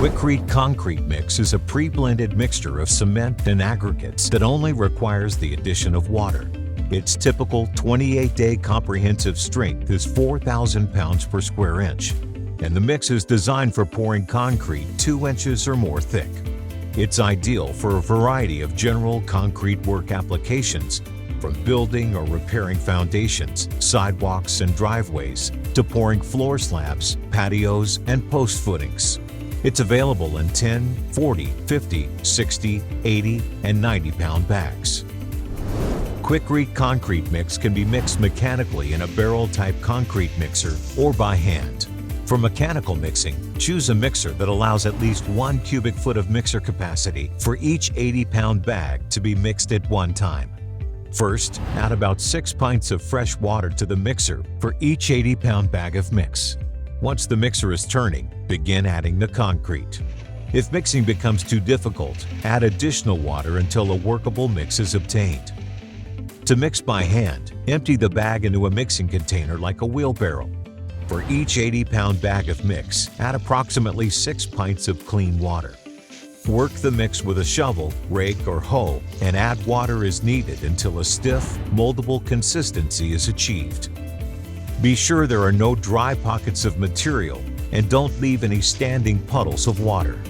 QUIKRETE Concrete Mix is a pre-blended mixture of cement and aggregates that only requires the addition of water. Its typical 28-day comprehensive strength is 4,000 pounds per square inch, and the mix is designed for pouring concrete 2 inches or more thick. It's ideal for a variety of general concrete work applications, from building or repairing foundations, sidewalks and driveways, to pouring floor slabs, patios, and post footings. It's available in 10, 40, 50, 60, 80, and 90-pound bags. QUIKRETE Concrete Mix can be mixed mechanically in a barrel-type concrete mixer or by hand. For mechanical mixing, choose a mixer that allows at least 1 cubic foot of mixer capacity for each 80-pound bag to be mixed at one time. First, add about 6 pints of fresh water to the mixer for each 80-pound bag of mix. Once the mixer is turning, begin adding the concrete. If mixing becomes too difficult, add additional water until a workable mix is obtained. To mix by hand, empty the bag into a mixing container like a wheelbarrow. For each 80-pound bag of mix, add approximately 6 pints of clean water. Work the mix with a shovel, rake, or hoe and add water as needed until a stiff, moldable consistency is achieved. Be sure there are no dry pockets of material and don't leave any standing puddles of water.